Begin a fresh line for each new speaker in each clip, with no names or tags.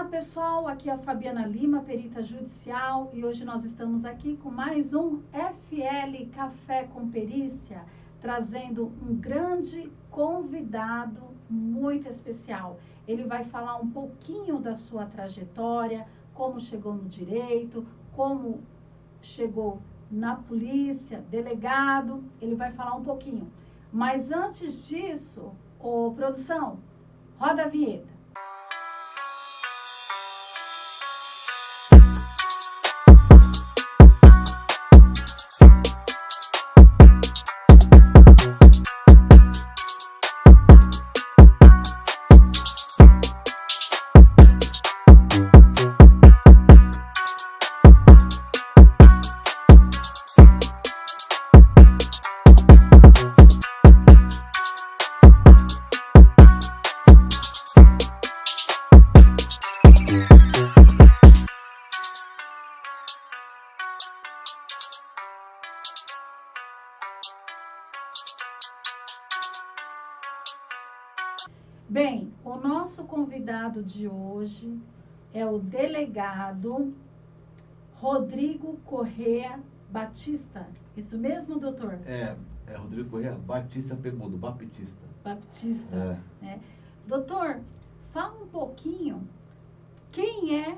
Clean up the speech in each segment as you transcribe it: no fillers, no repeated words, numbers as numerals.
Olá pessoal, aqui é a Fabiana Lima, perita judicial, e hoje nós estamos aqui com mais um FL Café com Perícia, trazendo um grande convidado muito especial. Ele vai falar um pouquinho da sua trajetória, como chegou no direito, como chegou na polícia, delegado, ele vai falar um pouquinho. Mas antes disso, produção, roda a vinheta. Bem, o nosso convidado de hoje é o delegado Rodrigo Corrêa Batista. Isso mesmo, doutor?
É Rodrigo Corrêa Batista Pemudo, Baptista.
Baptista. É. Doutor, fala um pouquinho quem é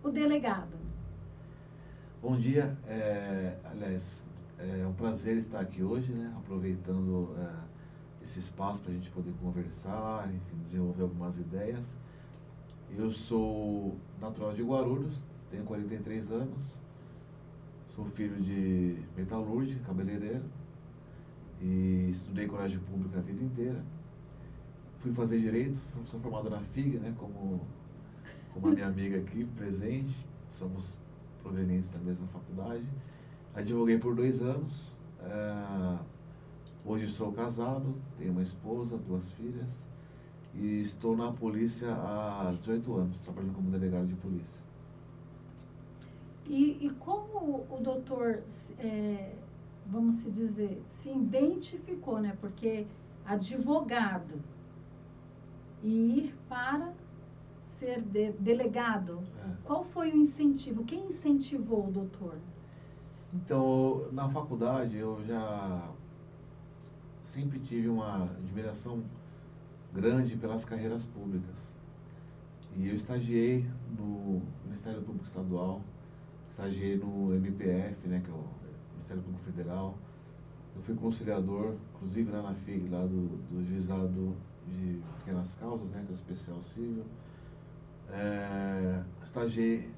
o delegado.
Bom dia, aliás, é um prazer estar aqui hoje, né? Aproveitando esse espaço para a gente poder conversar, enfim, desenvolver algumas ideias. Eu sou natural de Guarulhos, tenho 43 anos, sou filho de metalúrgico, cabeleireiro, e estudei colégio público a vida inteira. Fui fazer direito, sou formado na FIG, né? Como a minha amiga aqui presente, somos provenientes da mesma faculdade. Advoguei por 2 anos. Hoje sou casado, tenho uma esposa, 2 filhas e estou na polícia há 18 anos, trabalhando como delegado de polícia.
E como o doutor, vamos se dizer, se identificou, né? Porque advogado e ir para ser delegado, qual foi o incentivo? Quem incentivou o doutor?
Então, na faculdade eu já sempre tive uma admiração grande pelas carreiras públicas. E eu estagiei no Ministério Público Estadual, estagiei no MPF, né, que é o Ministério Público Federal. Eu fui conciliador, inclusive lá na FIG, lá do Juizado de Pequenas Causas, né, que é o especial civil. Estagiei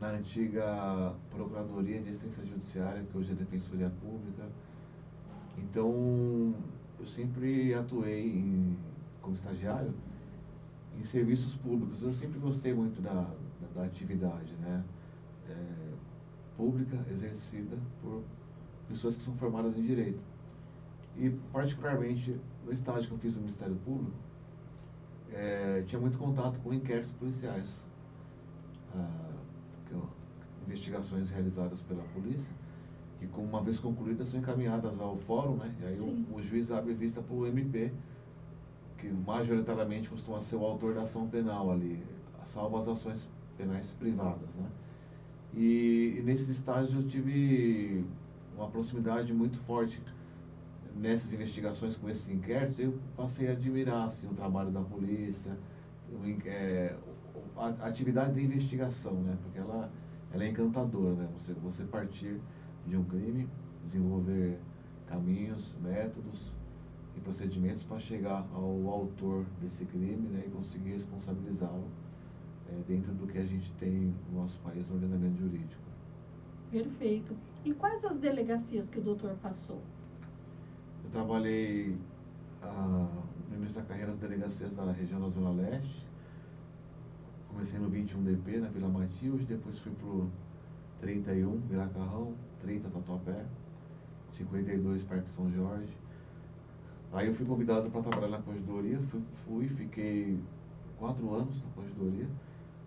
na antiga Procuradoria de Assistência Judiciária, que hoje é Defensoria Pública. Então, eu sempre atuei como estagiário em serviços públicos. Eu sempre gostei muito da atividade, né? Pública, exercida por pessoas que são formadas em Direito. E, particularmente, no estágio que eu fiz no Ministério Público, tinha muito contato com inquéritos policiais. Investigações realizadas pela polícia, que uma vez concluídas são encaminhadas ao fórum, né? E aí o juiz abre vista para o MP, que majoritariamente costuma ser o autor da ação penal ali, salvo as ações penais privadas, né? E nesses estágios eu tive uma proximidade muito forte nessas investigações com esses inquéritos. Eu passei a admirar assim, o trabalho da polícia, a atividade de investigação, né? Porque ela é encantadora, né? Você partir de um crime, desenvolver caminhos, métodos e procedimentos para chegar ao autor desse crime, né? E conseguir responsabilizá-lo dentro do que a gente tem no nosso país no ordenamento jurídico.
Perfeito. E quais as delegacias que o doutor passou?
Eu trabalhei no início da carreira nas delegacias da região da Zona Leste. Comecei no 21DP, na Vila Matilde, depois fui pro 31, Vila Carrão, 30, Tatuapé, 52, Parque São Jorge. Aí eu fui convidado para trabalhar na Corregedoria, fiquei 4 anos na Corregedoria.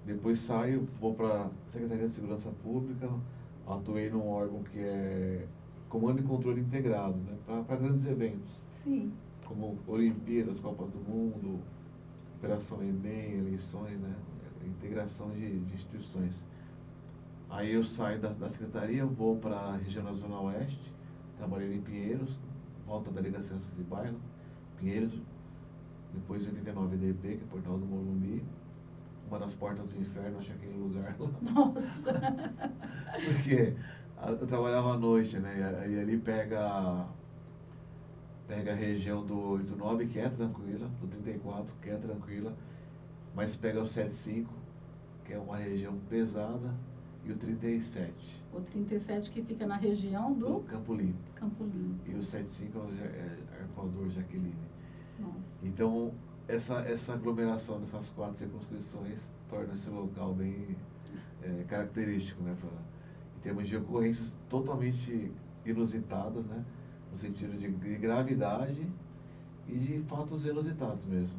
Depois saio, vou para a Secretaria de Segurança Pública, atuei num órgão que é Comando e Controle Integrado, né, para grandes eventos.
Sim.
Como Olimpíadas, Copa do Mundo, Operação Enem, eleições, né, integração de instituições. Aí eu saio da secretaria, vou para a região da Zona Oeste, trabalhei em Pinheiros, volto à delegacia de bairro, Pinheiros, depois 89 DP, que é Portal do Morumbi, uma das portas do inferno, achei aquele lugar lá.
Nossa!
Porque eu trabalhava à noite, né? E ali pega a região do 89, que é tranquila, do 34, que é tranquila, mas pega o 75, que é uma região pesada, e o 37.
O 37 que fica na região do
Campo Limpo.
Campo Limpo.
E o 75 é Arpoador Jaqueline.
Nossa.
Então, essa aglomeração dessas 4 circunscrições torna esse local bem característico, né? Em termos de ocorrências totalmente inusitadas, né? No sentido de gravidade e de fatos inusitados mesmo.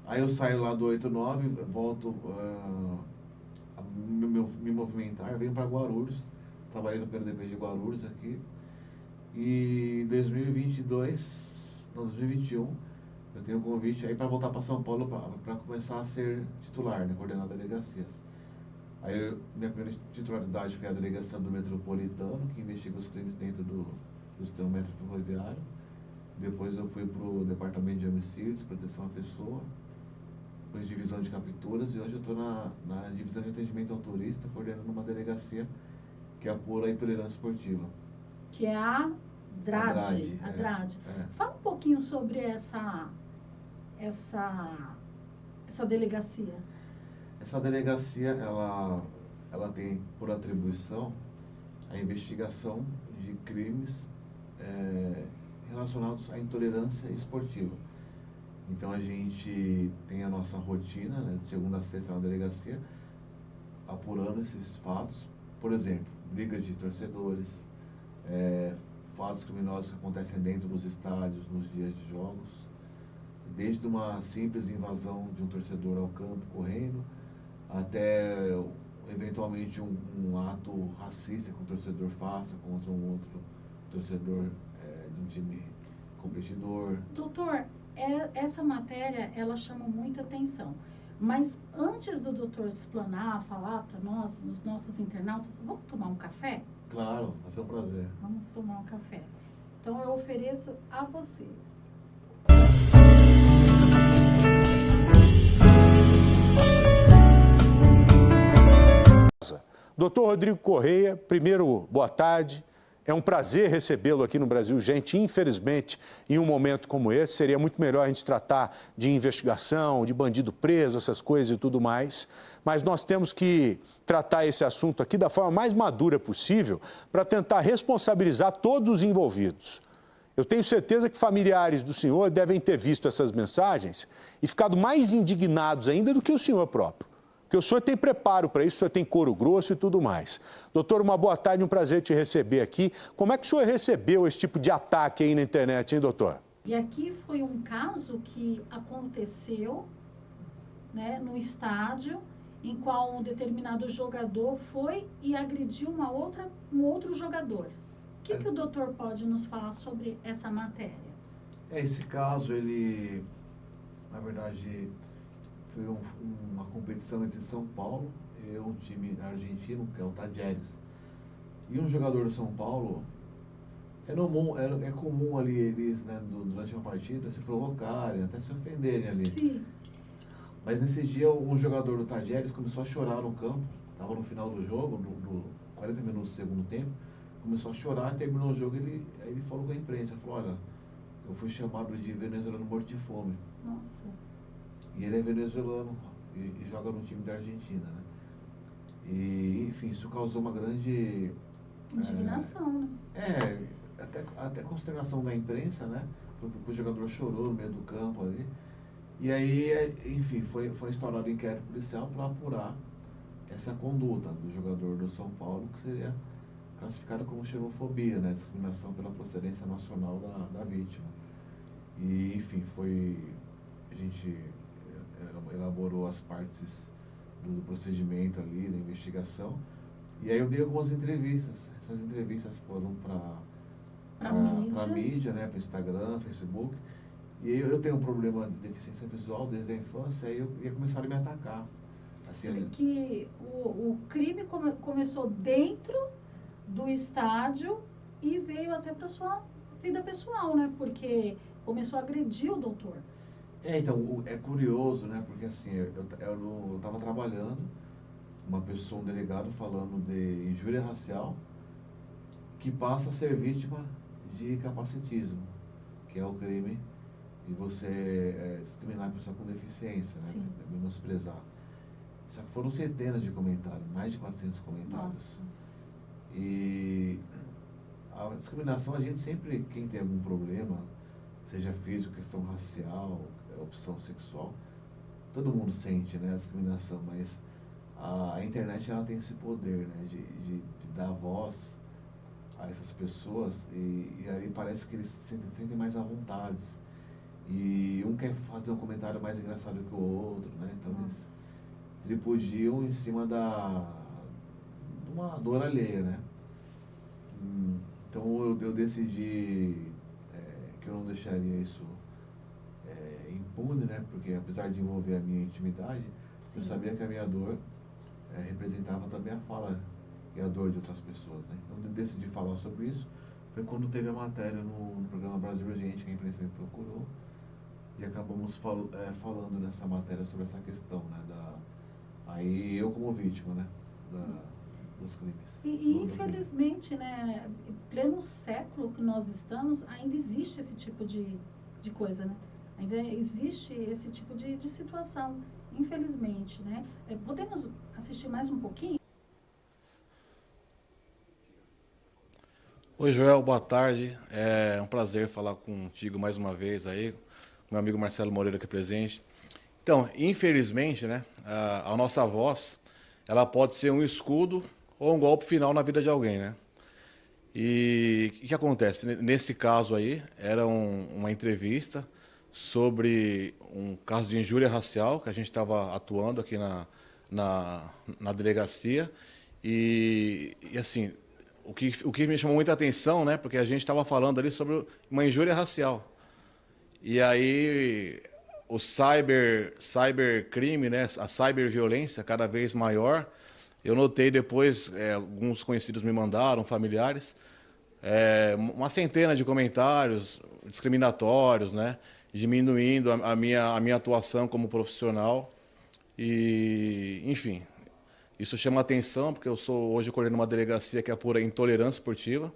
Aí eu saio lá do 89, volto a me movimentar, venho para Guarulhos, trabalhei no PNDP de Guarulhos aqui, e em 2021, eu tenho um convite aí para voltar para São Paulo para começar a ser titular, né, coordenar delegacias. Aí minha primeira titularidade foi a delegacia do Metropolitano, que investiga os crimes dentro do sistema metro ferroviário. Depois eu fui para o Departamento de Homicídios, Proteção à Pessoa, depois divisão de capturas, e hoje eu estou na divisão de atendimento ao turista, coordenando uma delegacia que apura a intolerância esportiva.
Que é a DRAD. A DRAD. Fala um pouquinho sobre essa delegacia.
Essa delegacia, ela tem por atribuição a investigação de crimes relacionados à intolerância esportiva. Então a gente tem a nossa rotina, né, de segunda a sexta na delegacia, apurando esses fatos. Por exemplo, brigas de torcedores, fatos criminosos que acontecem dentro dos estádios nos dias de jogos, desde uma simples invasão de um torcedor ao campo correndo, até eventualmente um ato racista que um torcedor faça contra um outro torcedor de um time competidor.
Doutor, essa matéria, ela chama muita atenção. Mas antes do doutor explanar, falar para nós, os nossos internautas, vamos tomar um café?
Claro, vai ser um prazer.
Vamos tomar um café. Então eu ofereço a vocês.
Doutor Rodrigo Correia, primeiro, boa tarde. É um prazer recebê-lo aqui no Brasil. Gente, infelizmente, em um momento como esse, seria muito melhor a gente tratar de investigação, de bandido preso, essas coisas e tudo mais. Mas nós temos que tratar esse assunto aqui da forma mais madura possível para tentar responsabilizar todos os envolvidos. Eu tenho certeza que familiares do senhor devem ter visto essas mensagens e ficado mais indignados ainda do que o senhor próprio. Porque o senhor tem preparo para isso, o senhor tem couro grosso e tudo mais. Doutor, uma boa tarde, um prazer te receber aqui. Como é que o senhor recebeu esse tipo de ataque aí na internet, hein, doutor?
E aqui foi um caso que aconteceu, né, no estádio, em qual um determinado jogador foi e agrediu um outro jogador. O que o doutor pode nos falar sobre essa matéria?
Esse caso, ele, na verdade, foi uma competição entre São Paulo e um time argentino, que é o Talleres. E um jogador do São Paulo, é comum ali eles, né, durante uma partida, se provocarem, até se ofenderem ali.
Sim.
Mas nesse dia, um jogador do Talleres começou a chorar no campo, estava no final do jogo, no 40 minutos do segundo tempo, começou a chorar, terminou o jogo, aí ele falou com a imprensa, falou, olha, eu fui chamado de venezuelano morto de fome.
Nossa.
E ele é venezuelano e joga no time da Argentina, né? E, enfim, isso causou uma grande...
Indignação, né?
Até consternação da imprensa, né? Porque o jogador chorou no meio do campo ali. E aí, enfim, foi instaurado um inquérito policial para apurar essa conduta do jogador do São Paulo, que seria classificada como xenofobia, né? Discriminação pela procedência nacional da vítima. E, enfim, a gente elaborou as partes do procedimento ali, da investigação. E aí eu dei algumas entrevistas. Essas entrevistas foram para a mídia, né, para Instagram, Facebook. E eu tenho um problema de deficiência visual desde a infância, aí começaram a me atacar. Assim,
que o crime começou dentro do estádio e veio até para sua vida pessoal, né? Porque começou a agredir o doutor.
Então, é curioso, né? Porque assim, eu estava trabalhando, uma pessoa, um delegado falando de injúria racial, que passa a ser vítima de capacitismo, que é o crime de você discriminar a pessoa com deficiência, né?
Sim.
Menosprezar. Só que foram centenas de comentários, mais de 400 comentários.
Nossa.
E a discriminação, a gente sempre, quem tem algum problema, seja físico, questão racial, opção sexual, todo mundo sente, né, a discriminação, mas a internet, ela tem esse poder, né, de dar voz a essas pessoas e aí parece que eles se sentem mais à vontade. E um quer fazer um comentário mais engraçado que o outro, né, então eles tripudiam em cima de uma dor alheia, né. Então eu decidi que eu não deixaria isso impune, né? Porque apesar de envolver a minha intimidade,
Sim.
eu sabia que a minha dor representava também a fala e a dor de outras pessoas, né? Então eu decidi falar sobre isso. Foi quando teve a matéria no programa Brasil Urgente, que a imprensa me procurou, e acabamos falando nessa matéria sobre essa questão, né? Aí eu como vítima, né? Dos crimes.
E infelizmente, né, em pleno século que nós estamos, ainda existe esse tipo de coisa, né? Ainda existe esse tipo de situação, infelizmente, né? Podemos assistir mais um pouquinho?
Oi, Joel, boa tarde. É um prazer falar contigo mais uma vez aí, com meu amigo Marcelo Moreira aqui presente. Então, infelizmente, né, a nossa voz, ela pode ser um escudo ou um golpe final na vida de alguém, né? E o que acontece? Nesse caso aí, era uma entrevista sobre um caso de injúria racial, que a gente estava atuando aqui na delegacia. E assim, o que me chamou muita atenção, né? Porque a gente estava falando ali sobre uma injúria racial. E aí o cybercrime, né? A cyberviolência cada vez maior. Eu notei depois, alguns conhecidos me mandaram, familiares, uma centena de comentários discriminatórios, né? Diminuindo a minha atuação como profissional. E, enfim, isso chama atenção, porque eu sou hoje coordeno uma delegacia que apura intolerância esportiva.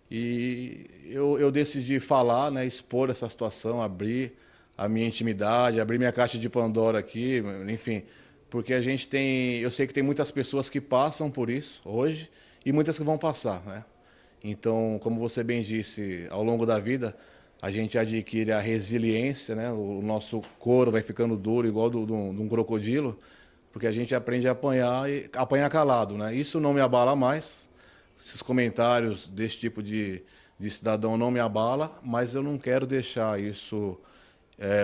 E eu decidi falar, né, expor essa situação, abrir a minha intimidade, abrir minha caixa de Pandora aqui, enfim, porque eu sei que tem muitas pessoas que passam por isso hoje e muitas que vão passar, né? Então, como você bem disse, ao longo da vida, a gente adquire a resiliência, né? O nosso couro vai ficando duro, igual de um crocodilo, porque a gente aprende a apanhar e apanhar calado, né? Isso não me abala mais. Esses comentários desse tipo de cidadão não me abala, mas eu não quero deixar isso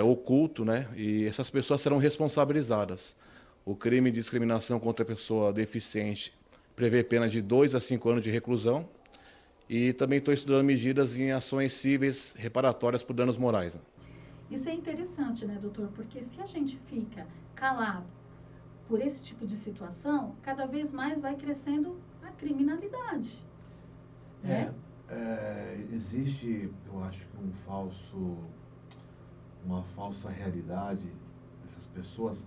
oculto, né? E essas pessoas serão responsabilizadas. O crime de discriminação contra a pessoa deficiente prevê pena de 2 a 5 anos de reclusão. E também estou estudando medidas em ações cíveis reparatórias por danos morais. Né?
Isso é interessante, né, doutor? Porque se a gente fica calado por esse tipo de situação, cada vez mais vai crescendo a criminalidade. Né?
Existe, eu acho que uma falsa realidade dessas pessoas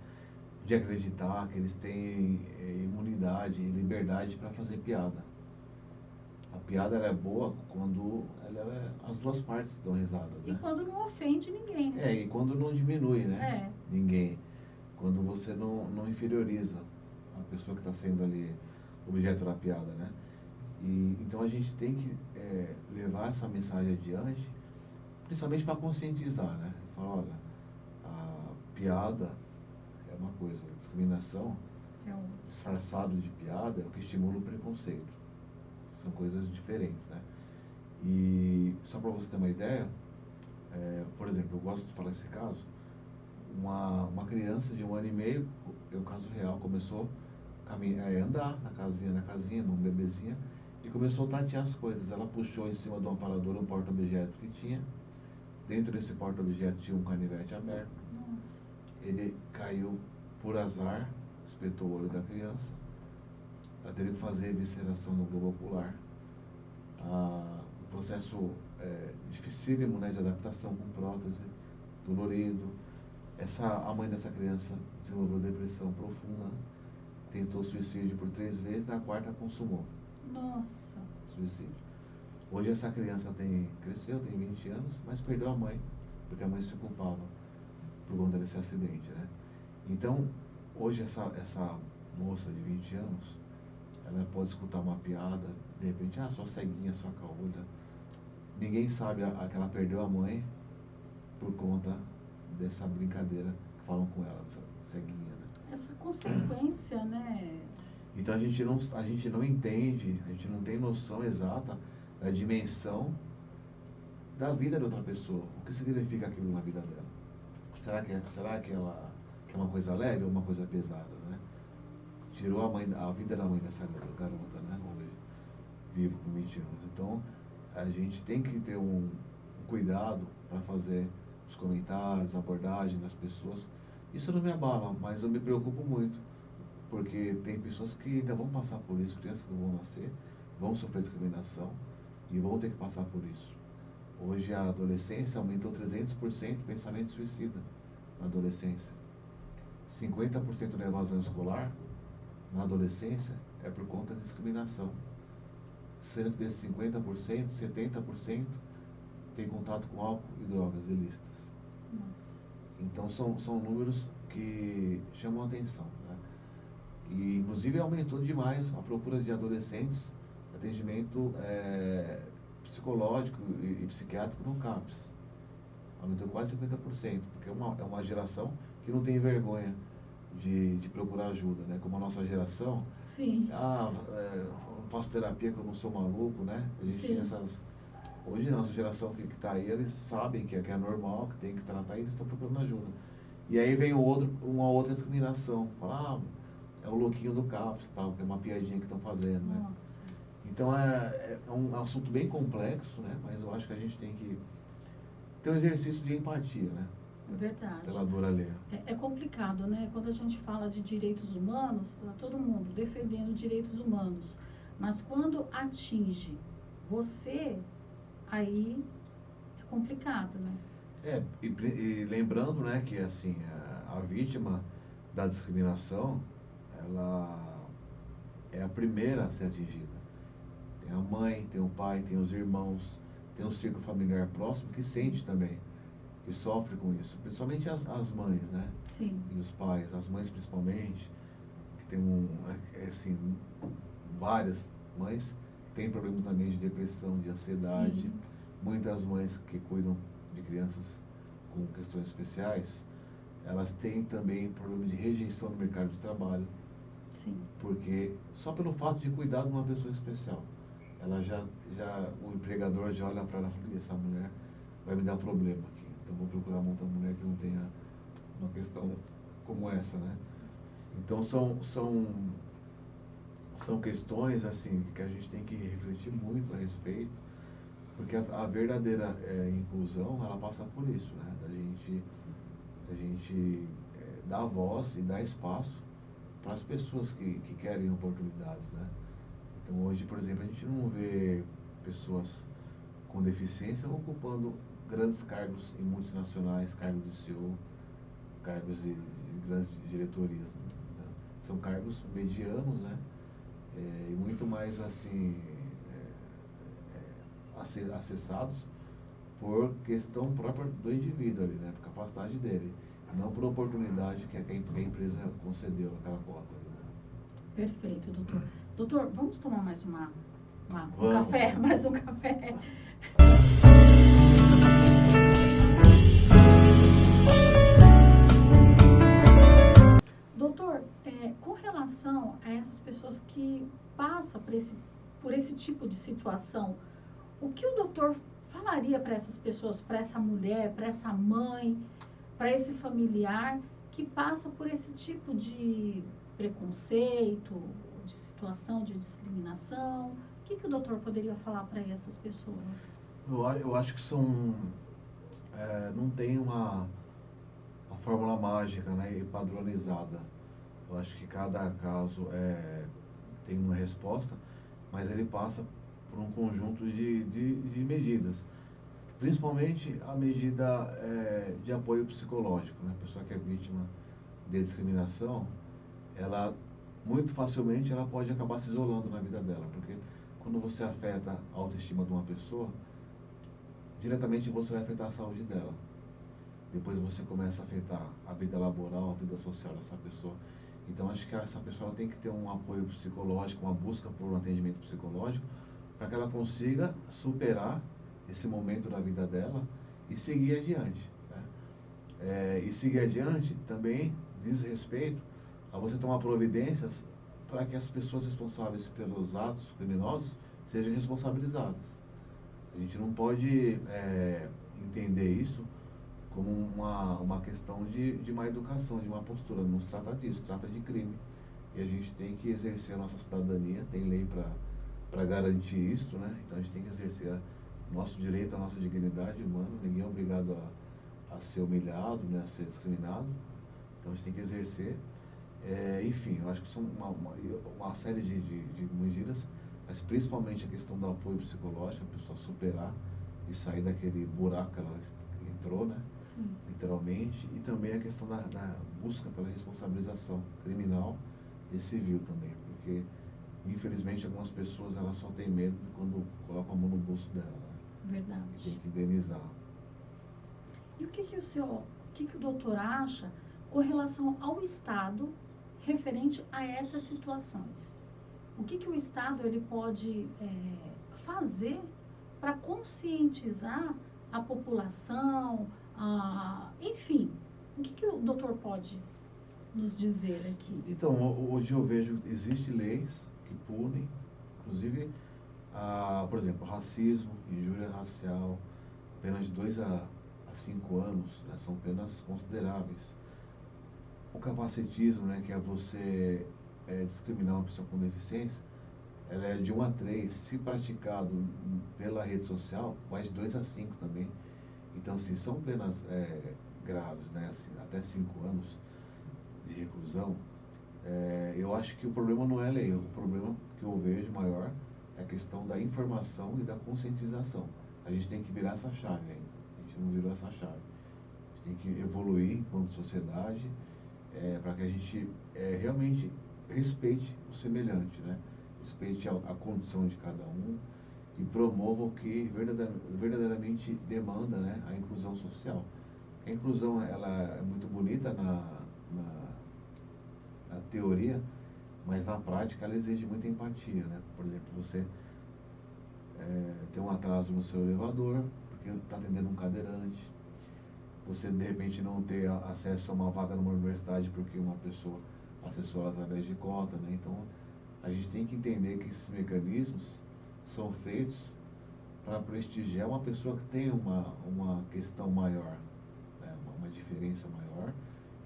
de acreditar que eles têm imunidade e liberdade para fazer piada. A piada ela é boa quando as duas partes dão risadas, né?
E quando não ofende ninguém, né?
E quando não diminui, né? Ninguém. Quando você não inferioriza a pessoa que está sendo ali objeto da piada, né? Então a gente tem que levar essa mensagem adiante, principalmente para conscientizar, né? Falar, olha, a piada é uma coisa, a discriminação disfarçado de piada é o que estimula o preconceito. São coisas diferentes, né? E só para você ter uma ideia, por exemplo, eu gosto de falar esse caso, uma criança de 1 ano e meio, é um caso real, começou a andar na casinha, num bebezinho, e começou a tatear as coisas. Ela puxou em cima de um aparador um porta-objeto que tinha, dentro desse porta-objeto tinha um canivete aberto.
Nossa.
Ele caiu por azar espetou o olho da criança, ela teve que fazer evisceração no globo ocular. Um processo dificílimo, né, de adaptação com prótese, dolorido. A mãe dessa criança desenvolveu depressão profunda, tentou suicídio por 3 vezes, na 4ª consumou.
Nossa.
Suicídio. Hoje essa criança cresceu, tem 20 anos, mas perdeu a mãe, porque a mãe se culpava por conta desse acidente, né? Então, hoje essa moça de 20 anos, ela pode escutar uma piada, de repente, sua ceguinha, sua caolha. Ninguém sabe que ela perdeu a mãe por conta dessa brincadeira que falam com ela, essa ceguinha, né?
Essa consequência, né?
Então a gente não entende, a gente não tem noção exata da dimensão da vida de outra pessoa. O que significa aquilo na vida dela? Será que ela é uma coisa leve ou uma coisa pesada, né? Tirou a vida da mãe dessa garota, né? Hoje, vivo com 20 anos. Então, a gente tem que ter um cuidado para fazer os comentários, a abordagem das pessoas. Isso não me abala, mas eu me preocupo muito, porque tem pessoas que ainda vão passar por isso, crianças que vão nascer, vão sofrer discriminação e vão ter que passar por isso. Hoje a adolescência aumentou 300% o pensamento suicida na adolescência. 50% da evasão escolar na adolescência é por conta de discriminação. Sendo que desses 50%, 70% tem contato com álcool e drogas ilícitas.
Nossa.
Então são números que chamam a atenção, né? E inclusive aumentou demais a procura de adolescentes, atendimento psicológico e psiquiátrico no CAPS. Aumentou quase 50%, porque é uma geração que não tem vergonha de procurar ajuda, né? Como a nossa geração.
Sim.
Não faço terapia que eu não sou maluco, né? A gente tinha essas... Hoje, a nossa geração que está aí, eles sabem que é normal, que tem que tratar e eles estão procurando ajuda. E aí vem uma outra discriminação. Fala, é o louquinho do CAPS, tal, que é uma piadinha que estão fazendo, né?
Nossa.
Então é um assunto bem complexo, né? Mas eu acho que a gente tem que ter um exercício de empatia, né?
É verdade.
Pela dor alheia.
É complicado, né? Quando a gente fala de direitos humanos, está todo mundo defendendo direitos humanos. Mas quando atinge você, aí é complicado, né?
E lembrando, né, que assim, a vítima da discriminação, ela é a primeira a ser atingida. Tem a mãe, tem o pai, tem os irmãos, tem um círculo familiar próximo que sente também, que sofre com isso. Principalmente as mães, né?
Sim.
E os pais, as mães principalmente, que tem assim, várias mães têm problema também de depressão, de ansiedade.
Sim.
Muitas mães que cuidam de crianças com questões especiais, elas têm também problema de rejeição no mercado de trabalho.
Sim.
Porque só pelo fato de cuidar de uma pessoa especial, ela o empregador já olha para ela e fala, essa mulher vai me dar problema aqui, então vou procurar uma outra mulher que não tenha uma questão como essa, né? Então são questões assim que a gente tem que refletir muito a respeito, porque a verdadeira inclusão, ela passa por isso, né? Da gente dar voz e dar espaço para as pessoas que querem oportunidades, né? Então hoje, por exemplo, a gente não vê pessoas com deficiência ocupando grandes cargos em multinacionais, cargos de CEO, cargos de grandes diretorias, né? São cargos medianos, né? E muito mais assim acessados por questão própria do indivíduo ali, né? Por capacidade dele, não por oportunidade que a empresa concedeu naquela cota ali, né?
Perfeito, doutor. Doutor, vamos tomar mais um
Vamos.
café? Mais um café. Doutor, com relação a essas pessoas que passam por esse tipo de situação, o que o doutor falaria para essas pessoas, para essa mulher, para essa mãe, para esse familiar que passa por esse tipo de preconceito, de situação de discriminação? O que o doutor poderia falar para essas pessoas?
Eu acho que não tem uma fórmula mágica, né, e padronizada Eu acho que cada caso tem uma resposta, mas ele passa por um conjunto de medidas. Principalmente a medida de apoio psicológico, né? A pessoa que é vítima de discriminação, ela muito facilmente ela pode acabar se isolando na vida dela, porque quando você afeta a autoestima de uma pessoa, diretamente você vai afetar a saúde dela. Depois você começa a afetar a vida laboral, a vida social dessa pessoa. Então acho que essa pessoa tem que ter um apoio psicológico, uma busca por um atendimento psicológico, para que ela consiga superar esse momento da vida dela e seguir adiante, né? E seguir adiante também diz respeito a você tomar providências para que as pessoas responsáveis pelos atos criminosos sejam responsabilizadas. A gente não pode entender isso como uma questão de má educação, de má postura. Não se trata disso, se trata de crime. E a gente tem que exercer a nossa cidadania, tem lei para garantir isso, né? Então a gente tem que exercer nosso direito, a nossa dignidade humana. Ninguém é obrigado a ser humilhado, né? A ser discriminado. Então a gente tem que exercer. Enfim, eu acho que são uma série de medidas, mas principalmente a questão do apoio psicológico, a pessoa superar e sair daquele buraco que ela entrou, né?
Sim.
Literalmente, e também a questão da busca pela responsabilização criminal e civil também, porque infelizmente algumas pessoas elas só têm medo quando colocam a mão no bolso dela, né?
Verdade.
E tem que indenizar.
E o que o doutor acha com relação ao Estado referente a essas situações? O que o Estado ele pode fazer para conscientizar a população, enfim, o que o doutor pode nos dizer aqui?
Então, hoje eu vejo que existem leis que punem, inclusive, por exemplo, racismo, injúria racial, penas de 2 a 5 anos, né, são penas consideráveis. O capacitismo, né, que é você discriminar uma pessoa com deficiência, ela é de 1 a 3, se praticado pela rede social, vai de 2 a 5 também. Então, assim, são penas graves, né, assim, até 5 anos de reclusão. Eu acho que o problema não é a lei, o problema que eu vejo maior é a questão da informação e da conscientização. A gente tem que virar essa chave ainda, a gente não virou essa chave. A gente tem que evoluir enquanto sociedade, para que a gente realmente respeite o semelhante, né? Respeite a condição de cada um e promova o que verdadeiramente demanda, né? A inclusão social. A inclusão ela é muito bonita na teoria, mas na prática ela exige muita empatia, né? Por exemplo, você tem um atraso no seu elevador porque está atendendo um cadeirante, você de repente não ter acesso a uma vaga numa universidade porque uma pessoa acessou ela através de cota, né? Então a gente tem que entender que esses mecanismos são feitos para prestigiar uma pessoa que tem uma questão maior, né? Uma diferença maior,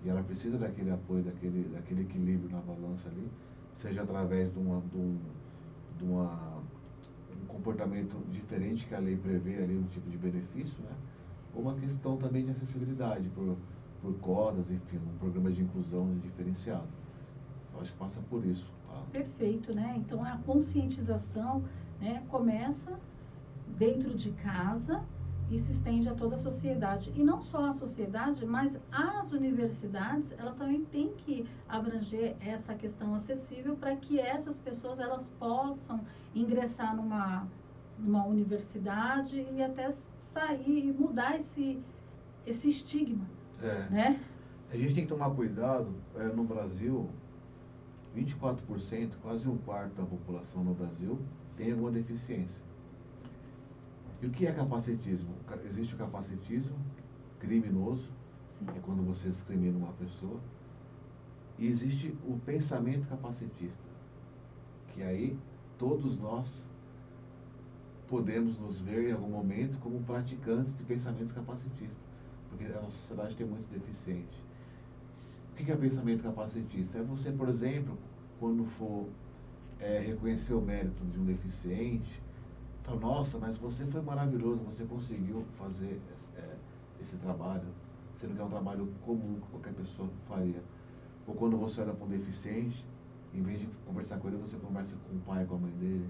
e ela precisa daquele apoio, daquele equilíbrio na balança ali, seja através de um comportamento diferente que a lei prevê ali, um tipo de benefício, né? Ou uma questão também de acessibilidade por cotas, enfim, um programa de inclusão diferenciado. Eu acho que passa por isso.
Perfeito, né? Então a conscientização, né, começa dentro de casa e se estende a toda a sociedade. E não só a sociedade, mas as universidades, ela também tem que abranger essa questão acessível para que essas pessoas elas possam ingressar numa universidade e até sair e mudar esse estigma, né?
A gente tem que tomar cuidado, no Brasil, 24%, quase 1/4 da população no Brasil tem alguma deficiência. E o que é capacitismo? Existe o capacitismo criminoso,
Sim.
é quando você discrimina uma pessoa, e existe o pensamento capacitista, que aí todos nós podemos nos ver em algum momento como praticantes de pensamentos capacitistas, porque a nossa sociedade tem muito deficiente. O que é pensamento capacitista? É você, por exemplo, quando for reconhecer o mérito de um deficiente, falar, nossa, mas você foi maravilhoso, você conseguiu fazer esse trabalho, sendo que é um trabalho comum que qualquer pessoa faria. Ou quando você olha para um deficiente, em vez de conversar com ele, você conversa com o pai, com a mãe dele.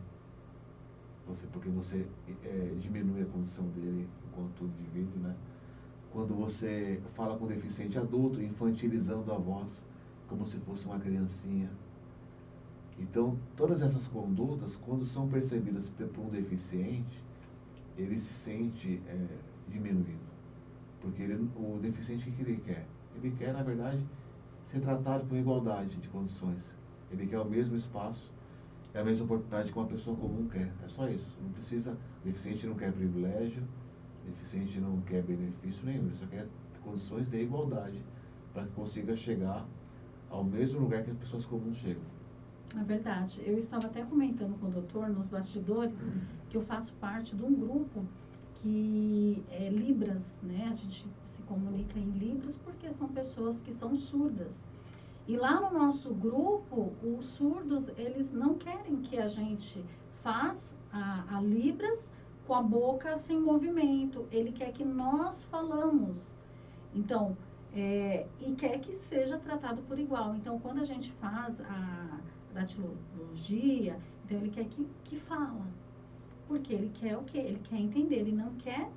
Porque você diminui a condição dele enquanto indivíduo, né? Quando você fala com um deficiente adulto, infantilizando a voz, como se fosse uma criancinha. Então, todas essas condutas, quando são percebidas por um deficiente, ele se sente diminuído. Porque o deficiente, o que ele quer? Ele quer, na verdade, ser tratado com igualdade de condições. Ele quer o mesmo espaço, é a mesma oportunidade que uma pessoa comum quer. É só isso. Não precisa. O deficiente não quer privilégio, o deficiente não quer benefício nenhum, ele só quer condições de igualdade para que consiga chegar ao mesmo lugar que as pessoas comuns chegam.
É verdade. Eu estava até comentando com o doutor nos bastidores que eu faço parte de um grupo que é Libras, né? A gente se comunica em Libras porque são pessoas que são surdas. E lá no nosso grupo, os surdos, eles não querem que a gente faça a Libras com a boca sem movimento. Ele quer que nós falamos. Então, e quer que seja tratado por igual. Então, quando a gente faz a datilologia, então ele quer que fala. Porque ele quer o quê? Ele quer entender. Ele não quer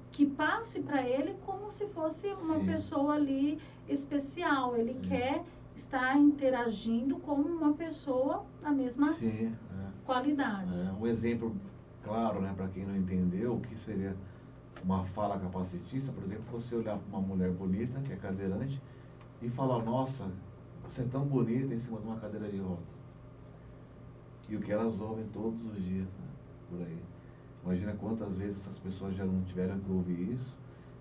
que passe para ele como se fosse uma
Sim.
pessoa ali especial. Ele quer estar interagindo como uma pessoa da mesma qualidade.
Um exemplo claro, né, para quem não entendeu, o que seria uma fala capacitista, por exemplo, você olhar para uma mulher bonita, que é cadeirante, e falar, nossa, você é tão bonita em cima de uma cadeira de roda. E o que elas ouvem todos os dias, né, por aí. Imagina quantas vezes essas pessoas já não tiveram que ouvir isso,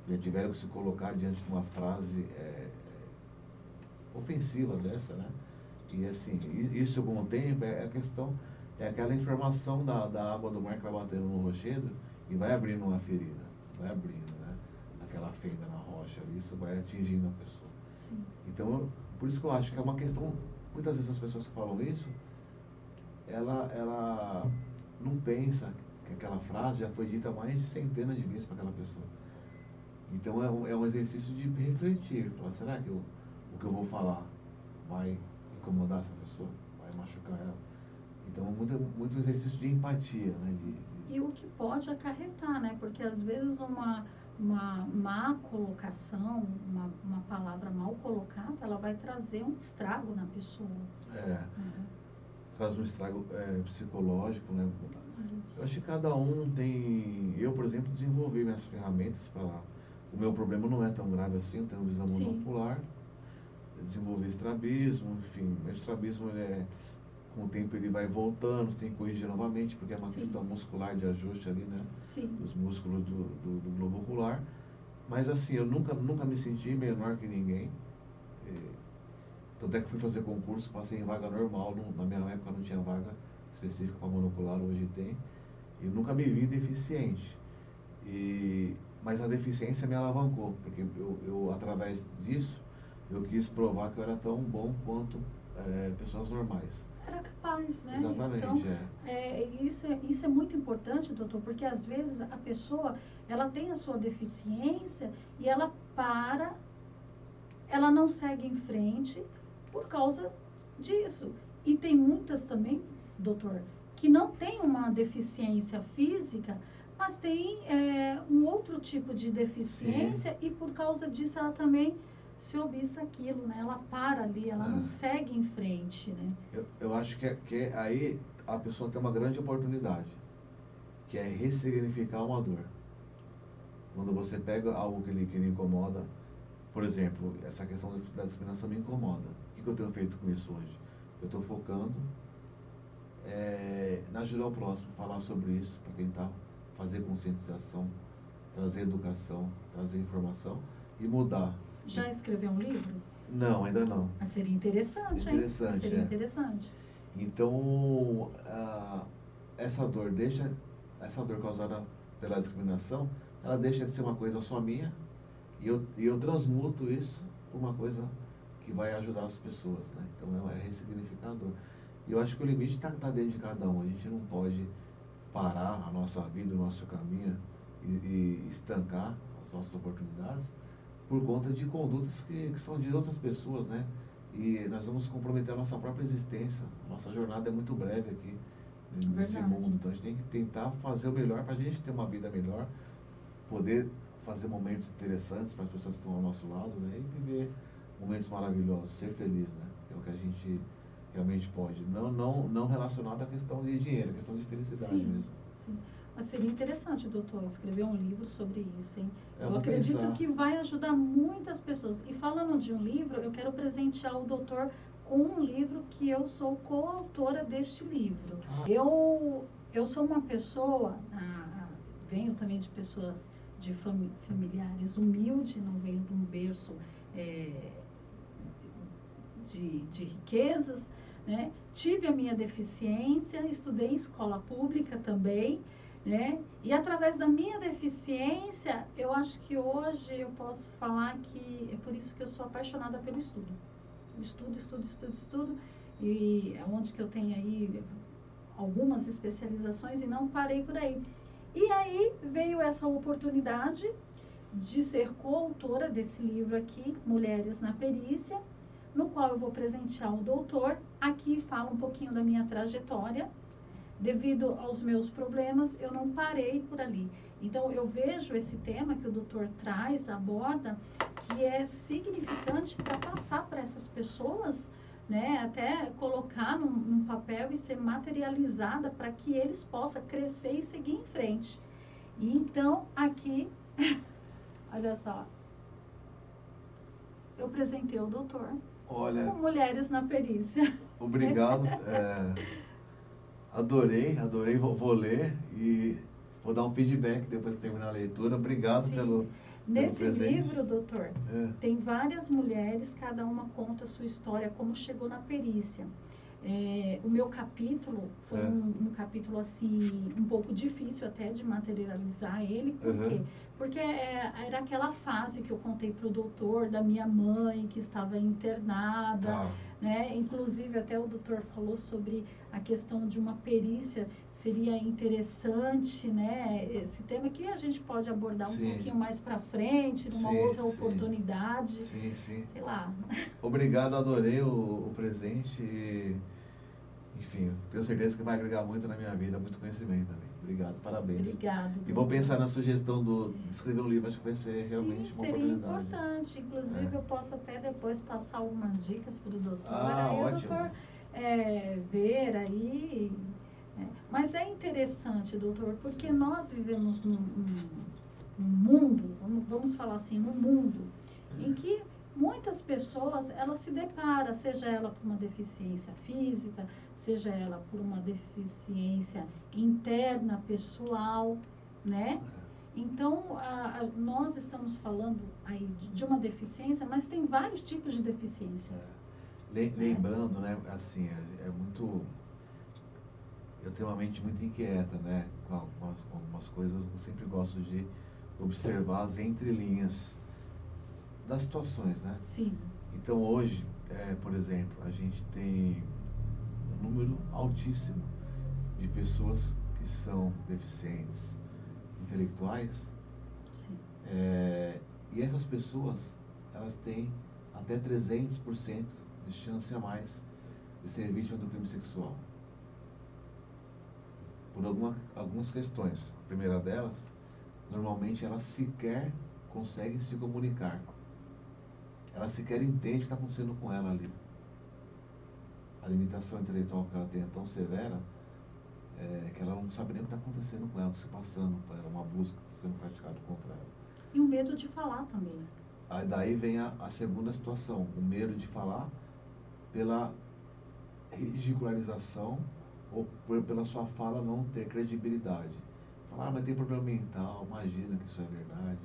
já tiveram que se colocar diante de uma frase ofensiva dessa, né? E assim, isso com o tempo é a questão, é aquela informação da água do mar que vai batendo no rochedo e vai abrindo uma ferida, vai abrindo, né? Aquela fenda na rocha, isso vai atingindo a pessoa.
Sim.
Então, por isso que eu acho que é uma questão, muitas vezes as pessoas que falam isso, ela não pensa que aquela frase já foi dita mais de centenas de vezes para aquela pessoa. Então é um exercício de refletir, falar, será que o que eu vou falar vai incomodar essa pessoa? Vai machucar ela? Então muito exercício de empatia, né?
E o que pode acarretar, né? Porque às vezes uma má colocação, uma palavra mal colocada, ela vai trazer um estrago na pessoa.
Traz um estrago psicológico, né?
Isso.
Eu acho que cada um tem... Eu, por exemplo, desenvolvi minhas ferramentas para... O meu problema não é tão grave assim, eu tenho visão monocular. Eu desenvolvi estrabismo, enfim. O estrabismo, com o tempo, ele vai voltando, você tem que corrigir novamente, porque é uma questão muscular de ajuste ali, né?
Sim.
Os músculos do globo ocular. Mas assim, eu nunca me senti menor que ninguém. Tanto é que fui fazer concurso, passei em vaga normal, na minha época não tinha vaga específica para monocular, hoje tem. E nunca me vi deficiente. Mas a deficiência me alavancou, porque eu através disso, eu quis provar que eu era tão bom quanto pessoas normais.
Era capaz, né?
Exatamente,
então, isso é muito importante, doutor, porque às vezes a pessoa, ela tem a sua deficiência e ela não segue em frente por causa disso. E tem muitas também, doutor, que não tem uma deficiência física, mas tem um outro tipo de deficiência. Sim. E por causa disso ela também se obsta aquilo, né? Ela para ali, ela não segue em frente, né?
Eu acho que aí a pessoa tem uma grande oportunidade, que é ressignificar uma dor. Quando você pega algo que lhe incomoda, por exemplo, essa questão da discriminação me incomoda. O que eu tenho feito com isso hoje? Eu estou focando na ajudar o próximo, falar sobre isso, para tentar fazer conscientização, trazer educação, trazer informação e mudar.
Já escreveu um livro?
Não, ainda não.
Mas seria interessante, hein? Seria interessante.
Então, essa dor causada pela discriminação, ela deixa de ser uma coisa só minha e eu transmuto isso para uma coisa que vai ajudar as pessoas, né? Então, é ressignificador. E eu acho que o limite está dentro de cada um. A gente não pode parar a nossa vida, o nosso caminho e estancar as nossas oportunidades, por conta de condutas que são de outras pessoas, né? E nós vamos comprometer a nossa própria existência. Nossa jornada é muito breve aqui nesse
Verdade.
mundo, então a gente tem que tentar fazer o melhor para a gente ter uma vida melhor, poder fazer momentos interessantes para as pessoas que estão ao nosso lado, né? E viver momentos maravilhosos, ser feliz, né? É o que a gente realmente pode. Não relacionado à questão de dinheiro, à questão de felicidade mesmo.
Sim. Mas seria interessante, doutor, escrever um livro sobre isso, hein?
É,
Eu
vou
acredito
pensar.
que vai ajudar muitas pessoas. E falando de um livro, eu quero presentear o doutor com um livro que eu sou coautora deste livro. Eu sou uma pessoa, venho também de pessoas, de familiares humildes, não venho de um berço de riquezas, né? Tive a minha deficiência, estudei em escola pública também, né? E através da minha deficiência, eu acho que hoje eu posso falar que é por isso que eu sou apaixonada pelo estudo. Estudo, e é onde que eu tenho aí algumas especializações e não parei por aí. E aí veio essa oportunidade de ser coautora desse livro aqui, Mulheres na Perícia, no qual eu vou presentear o doutor. Aqui fala um pouquinho da minha trajetória. Devido aos meus problemas, eu não parei por ali. Então, eu vejo esse tema que o doutor traz, aborda, que é significante para passar para essas pessoas, né? Até colocar num papel e ser materializada para que eles possam crescer e seguir em frente. E então, aqui, olha só, eu presentei o doutor.
Olha,
Com Mulheres na Perícia.
obrigado. Adorei, vou ler e vou dar um feedback depois que terminar a leitura. Obrigado pelo
Nesse
presente.
livro, doutor, tem várias mulheres, cada uma conta a sua história, como chegou na perícia. O meu capítulo foi um capítulo assim um pouco difícil até de materializar ele. Por quê? Porque era aquela fase que eu contei para o doutor da minha mãe que estava internada, né? Inclusive até o doutor falou sobre a questão de uma perícia, seria interessante, né? Esse tema que a gente pode abordar um pouquinho mais para frente, numa outra oportunidade.
Sim.
Sei lá.
Obrigado, adorei o presente e, enfim, tenho certeza que vai agregar muito na minha vida, muito conhecimento também. Obrigado, parabéns.
Obrigado.
E vou pensar na sugestão de escrever um livro, acho que vai ser realmente uma
seria
oportunidade.
Importante. Inclusive, eu posso até depois passar algumas dicas para o doutor.
Ótimo.
O doutor ver aí. Mas é interessante, doutor, porque nós vivemos num mundo, vamos falar assim, num mundo em que muitas pessoas, elas se deparam, seja ela por uma deficiência física, seja ela por uma deficiência interna, pessoal, né? Então, nós estamos falando aí de uma deficiência, mas tem vários tipos de deficiência.
Lembrando, né, assim, eu tenho uma mente muito inquieta, né, com algumas coisas, eu sempre gosto de observar as entrelinhas das situações, né?
Sim.
Então, hoje, por exemplo, a gente tem um número altíssimo de pessoas que são deficientes intelectuais.
Sim.
E essas pessoas, elas têm até 300% de chance a mais de ser vítima do crime sexual. Por algumas questões. A primeira delas, normalmente elas sequer conseguem se comunicar. Ela sequer entende o que está acontecendo com ela ali. A limitação intelectual que ela tem é tão severa que ela não sabe nem o que está acontecendo com ela, o que está se passando com ela, uma busca que está sendo praticada contra ela.
E o medo de falar também.
Aí daí vem a segunda situação, o medo de falar pela ridicularização ou pela sua fala não ter credibilidade. Falar, mas tem problema mental, imagina que isso é verdade.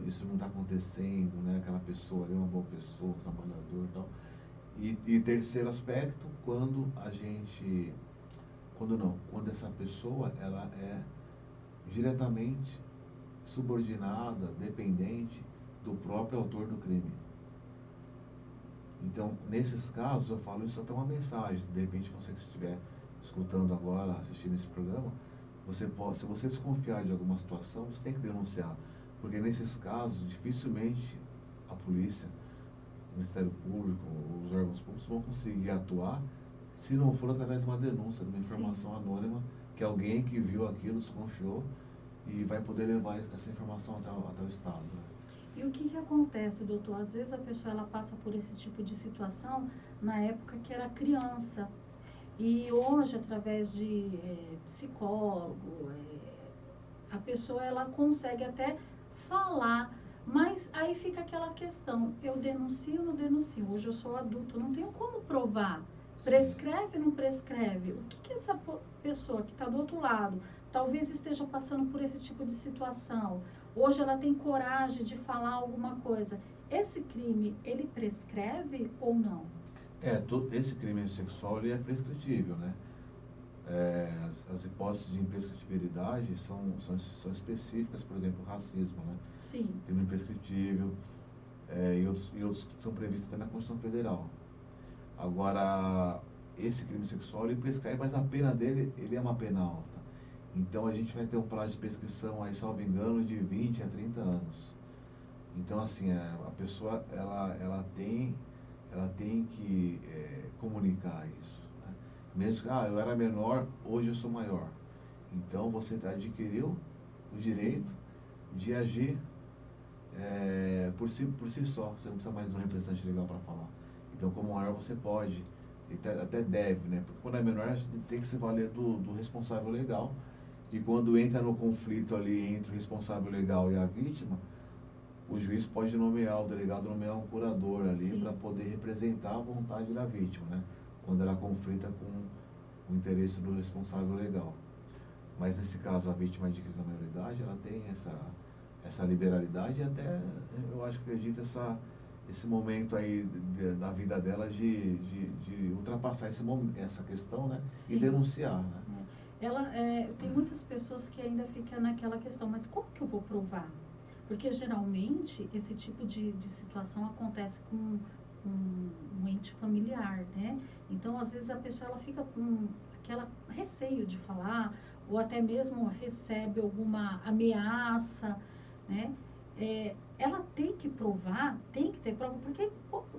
Isso não está acontecendo, né? Aquela pessoa ali é uma boa pessoa, um trabalhador e tal. E terceiro aspecto, quando essa pessoa ela é diretamente subordinada, dependente do próprio autor do crime. Então, nesses casos, eu falo isso até uma mensagem. De repente, você que estiver escutando agora, assistindo esse programa, se você desconfiar de alguma situação, você tem que denunciar. Porque nesses casos, dificilmente a polícia, o Ministério Público, os órgãos públicos vão conseguir atuar se não for através de uma denúncia, de uma informação anônima, que alguém que viu aquilo desconfiou e vai poder levar essa informação até o Estado. Né?
E o que acontece, doutor? Às vezes a pessoa ela passa por esse tipo de situação na época que era criança. E hoje, através de psicólogo, a pessoa ela consegue até falar, mas aí fica aquela questão, eu denuncio ou não denuncio? Hoje eu sou adulto, não tenho como provar. Prescreve ou não prescreve? O que essa pessoa que está do outro lado talvez esteja passando por esse tipo de situação? Hoje ela tem coragem de falar alguma coisa. Esse crime, ele prescreve ou não?
Esse crime sexual ele é prescritível, né? As hipóteses de imprescritibilidade são específicas, por exemplo, o racismo, né?
Sim.
Crime imprescritível, e outros que são previstos até na Constituição Federal. Agora, esse crime sexual ele prescreve, mas a pena dele ele é uma pena alta. Então a gente vai ter um prazo de prescrição, aí, salvo engano, de 20 a 30 anos. Então, assim, a pessoa ela tem que comunicar isso. Né? Mesmo que, eu era menor, hoje eu sou maior. Então você adquiriu o direito de agir por si só. Você não precisa mais de um representante legal para falar. Então, como maior, você pode, até deve, né? Porque quando é menor, a gente tem que se valer do responsável legal. E quando entra no conflito ali entre o responsável legal e a vítima, o juiz pode nomear, o delegado nomear um curador ali para poder representar a vontade da vítima, né? Quando ela conflita com o interesse do responsável legal. Mas nesse caso, a vítima adquirida na maioridade, ela tem essa liberalidade e até, eu acho que acredito, esse momento aí da vida dela de ultrapassar essa questão, né?
Sim.
E denunciar, né?
Tem muitas pessoas que ainda ficam naquela questão, mas como que eu vou provar? Porque geralmente esse tipo de situação acontece com um ente familiar, né? Então, às vezes a pessoa ela fica com aquela receio de falar, ou até mesmo recebe alguma ameaça, né? Ela tem que provar, tem que ter prova, porque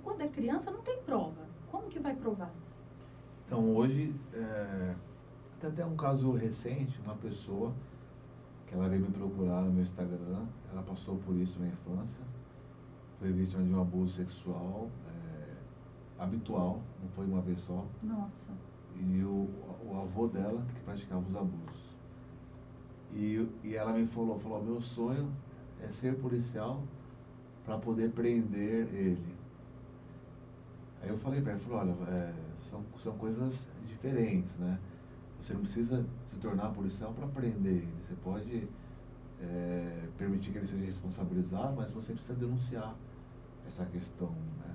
quando é criança não tem prova. Como que vai provar?
Então, hoje, tem até um caso recente, uma pessoa que ela veio me procurar no meu Instagram, ela passou por isso na infância, foi vítima de um abuso sexual habitual, não foi uma vez só.
Nossa.
E o avô dela que praticava os abusos. E ela me falou, meu sonho é ser policial para poder prender ele. Aí eu falei para ela, olha, são coisas diferentes, né? Você não precisa se tornar policial para prender ele. Você pode permitir que ele seja responsabilizado, mas você precisa denunciar essa questão, né?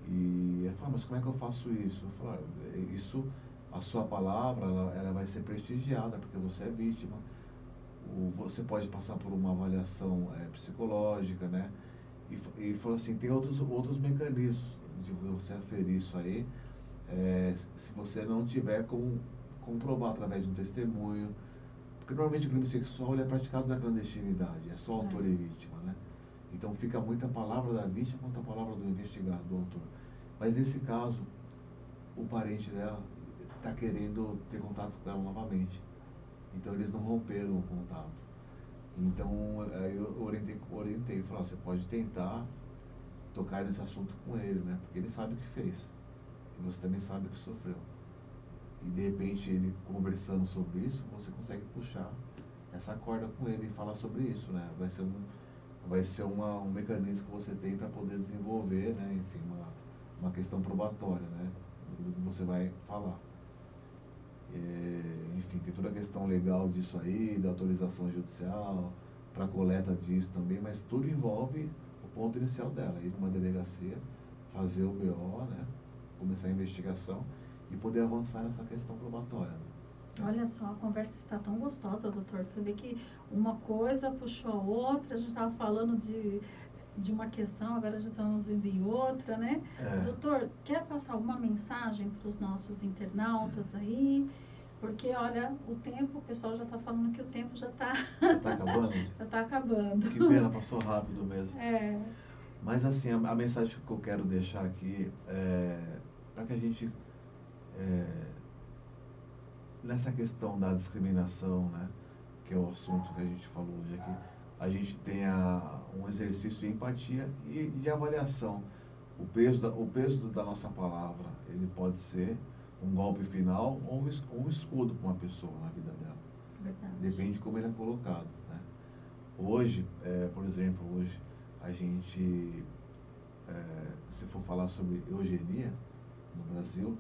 E ela falou, mas como é que eu faço isso? Eu falei, a sua palavra, ela vai ser prestigiada, porque você é vítima. Você pode passar por uma avaliação psicológica, né? E falou assim, tem outros mecanismos de você aferir isso aí, se você não tiver como comprovar através de um testemunho, porque normalmente o crime sexual ele é praticado na clandestinidade, é só autor e vítima, né? Então fica muito a palavra da vítima contra a palavra do investigado, do autor. Mas nesse caso, o parente dela está querendo ter contato com ela novamente. Então eles não romperam o contato. Então eu orientei, falei, você pode tentar tocar nesse assunto com ele, né? Porque ele sabe o que fez. E você também sabe o que sofreu. E de repente ele conversando sobre isso, você consegue puxar essa corda com ele e falar sobre isso, né? Vai ser um mecanismo que você tem para poder desenvolver, né? Enfim, uma questão probatória, né? Do que você vai falar. Enfim, tem toda a questão legal disso aí, da autorização judicial, para coleta disso também, mas tudo envolve o ponto inicial dela, ir numa delegacia, fazer o BO, né? Começar a investigação e poder avançar nessa questão probatória. Né?
Olha só, a conversa está tão gostosa, doutor. Você vê que uma coisa puxou a outra, a gente estava falando de uma questão, agora já estamos indo em outra, né? Doutor, quer passar alguma mensagem para os nossos internautas aí? Porque, olha, o tempo, o pessoal já está falando que o tempo já está...
Já está acabando?
Já está acabando.
Que pena, passou rápido mesmo.
É.
Mas, assim, a mensagem que eu quero deixar aqui é para que a gente, nessa questão da discriminação, né, que é o assunto que a gente falou hoje aqui, a gente tenha um exercício de empatia e de avaliação. O peso da nossa palavra, ele pode ser um golpe final ou um escudo para uma pessoa na vida dela.
Verdade.
Depende de como ele é colocado, né? Hoje, por exemplo, hoje a gente, se for falar sobre eugenia no Brasil,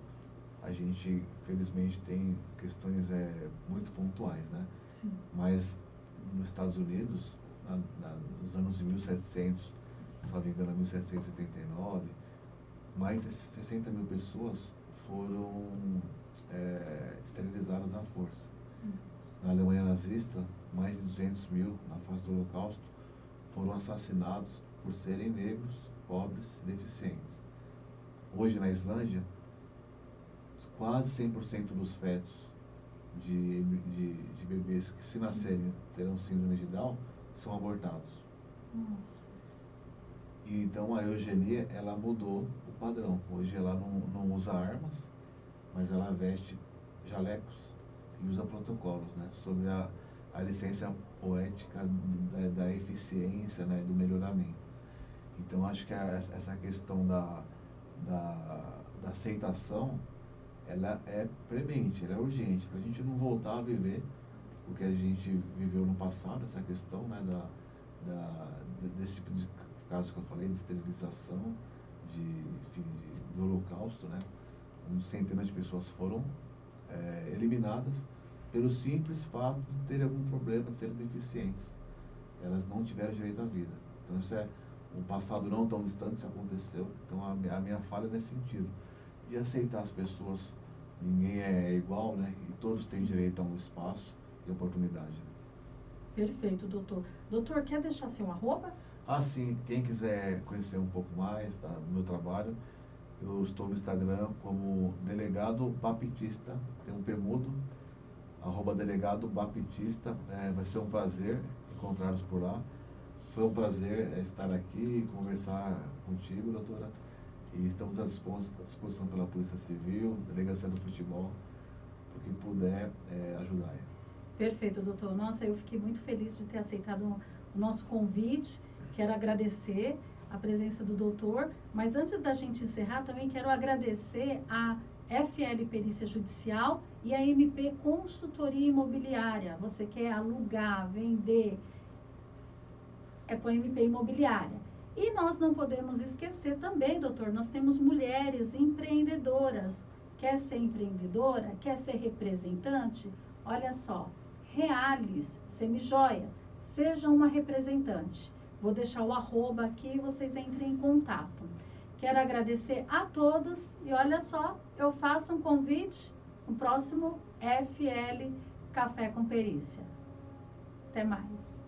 a gente, felizmente, tem questões muito pontuais, né?
Sim.
Mas nos Estados Unidos, nos anos de 1700, se não me engano, 1779, mais de 60 mil pessoas foram esterilizadas à força. Na Alemanha nazista, mais de 200 mil, na fase do Holocausto, foram assassinados por serem negros, pobres e deficientes. Hoje, na Islândia, quase 100% dos fetos de bebês que, se nascerem, terão síndrome de Down, são abortados.
Nossa.
E então a eugenia, ela mudou o padrão. Hoje ela não usa armas, mas ela veste jalecos e usa protocolos, né, sobre a licença poética da eficiência, né, do melhoramento. Então acho que essa questão da aceitação, ela é premente, ela é urgente, para a gente não voltar a viver o que a gente viveu no passado, essa questão, né, desse tipo de casos que eu falei, de esterilização, do Holocausto, né, onde centenas de pessoas foram eliminadas pelo simples fato de terem algum problema, de serem deficientes. Elas não tiveram direito à vida. Então isso um passado não tão distante, isso aconteceu. Então a minha falha é nesse sentido, de aceitar as pessoas, ninguém é igual, né, e todos têm direito a um espaço e oportunidade.
Perfeito, doutor. Doutor, quer deixar seu arroba?
Sim, quem quiser conhecer um pouco mais do meu trabalho, eu estou no Instagram como Delegado Baptista, tem um P mudo, @Delegado Baptista. Vai ser um prazer encontrá-los por lá. Foi um prazer estar aqui e conversar contigo, doutora. E estamos à disposição pela Polícia Civil, Delegacia do Futebol, por que puder ajudar.
Perfeito, doutor. Nossa, eu fiquei muito feliz de ter aceitado o nosso convite. Quero agradecer a presença do doutor, mas antes da gente encerrar, também quero agradecer a FL Perícia Judicial e a MP Consultoria Imobiliária. Você quer alugar, vender, é com a MP Imobiliária. E nós não podemos esquecer também, doutor, nós temos mulheres empreendedoras. Quer ser empreendedora? Quer ser representante? Olha só, Reales Semijoia, seja uma representante. Vou deixar o arroba aqui e vocês entrem em contato. Quero agradecer a todos e olha só, eu faço um convite no próximo FL Café com Perícia. Até mais.